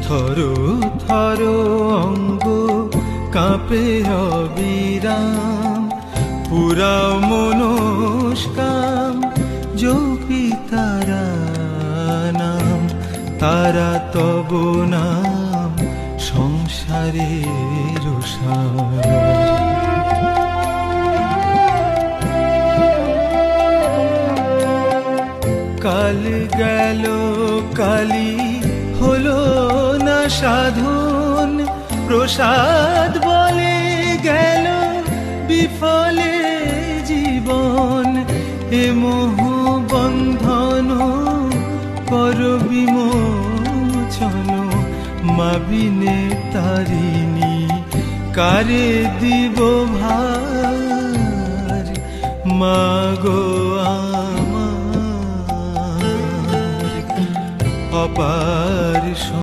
থর থর অঙ্গ কাঁপে অবিরাম, পুরাও মনস্কাম জপি তারা নাম, তারা তব নাম সংসারের সার। কাল গেল কালি হলো না সাধন, প্রসাদ বলে গেল বিফলে জীবন। এ মোহ বন্ধন কর বিমোচন, মা বিনে তারিণী কারে দিব ভার। মা গো আমার অপার